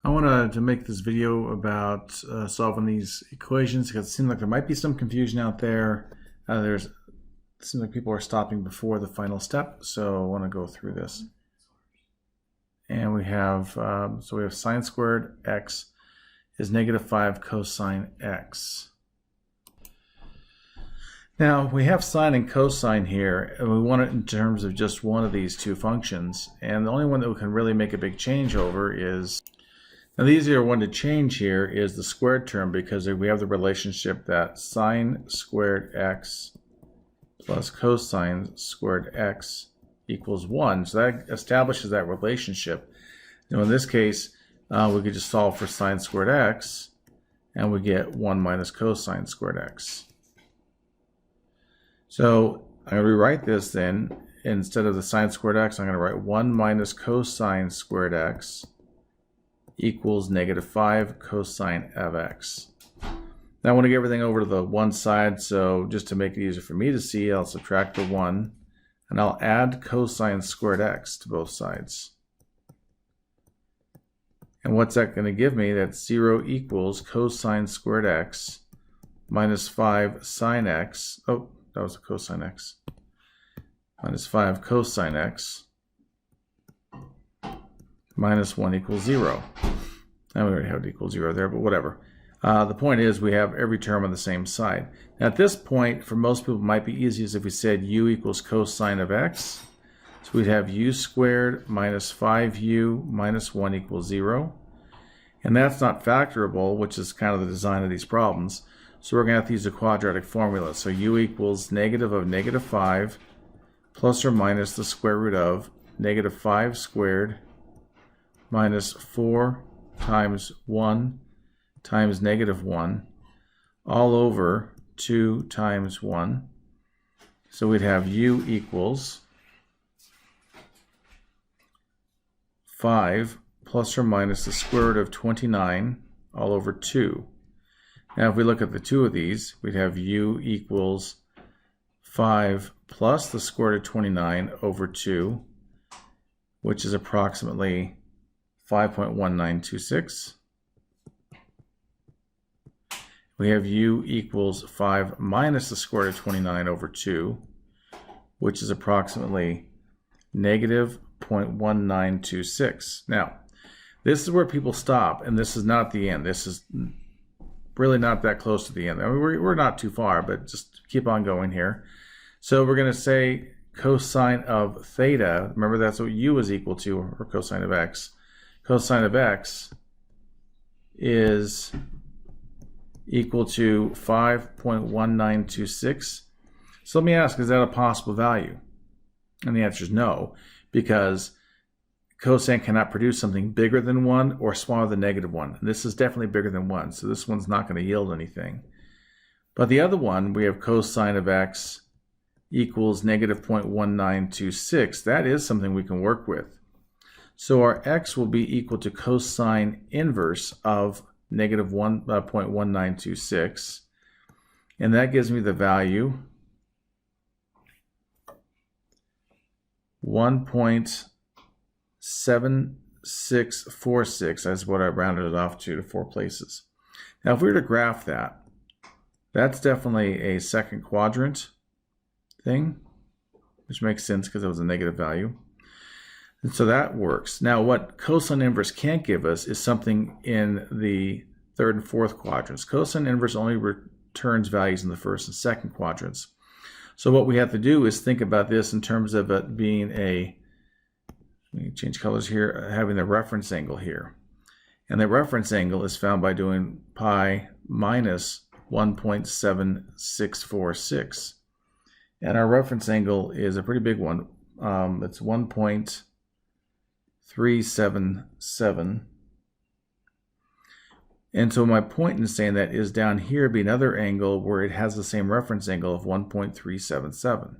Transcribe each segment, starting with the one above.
I wanted to make this video about solving these equations because it seems like there might be some confusion out there. It seems like people are stopping before the final step, so I want to go through this. And we have, we have sine squared x is negative 5 cosine x. Now we have sine and cosine here, and we want it in terms of just one of these two functions. And the only one that we can really make a big change over is, now the easier one to change here is the squared term, because we have the relationship that sine squared x plus cosine squared x equals 1. So that establishes that relationship. Now in this case, we could just solve for sine squared x, and we get 1 minus cosine squared x. So I'm going to rewrite this then. Instead of the sine squared x, I'm going to write 1 minus cosine squared x equals negative 5 cosine of x. Now I want to get everything over to the one side, so just to make it easier for me to see, I'll subtract the 1, and I'll add cosine squared x to both sides. And what's that going to give me? That's 0 equals cosine squared x minus 5 sine x. Oh, that was a cosine x. Minus 5 cosine x minus 1 equals 0. Now we already have it equals 0 there, but whatever. The point is we have every term on the same side. Now at this point, for most people, it might be easiest if we said u equals cosine of x. So we'd have u squared minus 5u minus 1 equals 0. And that's not factorable, which is kind of the design of these problems. So we're going to have to use a quadratic formula. So u equals negative of negative 5 plus or minus the square root of negative 5 squared minus 4 times 1 times negative 1 all over 2 times 1. So we'd have u equals 5 plus or minus the square root of 29 all over 2. Now if we look at the two of these, we'd have u equals 5 plus the square root of 29 over 2, which is approximately 5.1926. We have u equals 5 minus the square root of 29 over 2, which is approximately negative 0.1926. Now, this is where people stop, and this is not the end. This is really not that close to the end. I mean, we're not too far, but just keep on going here. So we're going to say cosine of theta. Remember, that's what u is equal to, or cosine of x. Cosine of x is equal to 5.1926. So let me ask, is that a possible value? And the answer is no, because cosine cannot produce something bigger than 1 or smaller than negative 1. And this is definitely bigger than 1, so this one's not going to yield anything. But the other one, we have cosine of x equals negative 0.1926. That is something we can work with. So our x will be equal to cosine inverse of negative 0.1926. And that gives me the value 1.7646. That's what I rounded it off to 4 places. Now if we were to graph that, that's definitely a second quadrant thing, which makes sense because it was a negative value. And so that works. Now what cosine inverse can't give us is something in the third and fourth quadrants. Cosine inverse only returns values in the first and second quadrants. So what we have to do is think about this in terms of it being a, let me change colors here, having the reference angle here. And the reference angle is found by doing pi minus 1.7646. And our reference angle is a pretty big one. It's 1.377. And so my point in saying that is down here be another angle where it has the same reference angle of 1.377.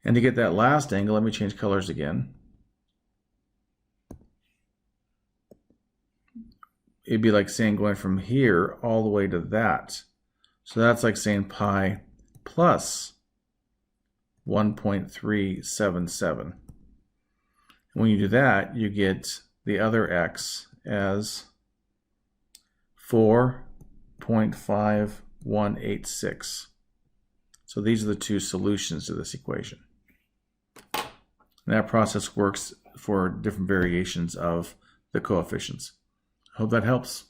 And to get that last angle, let me change colors again. It'd be like saying going from here all the way to that. So that's like saying pi plus 1.377. When you do that, you get the other x as 4.5186. So these are the two solutions to this equation. And that process works for different variations of the coefficients. I hope that helps.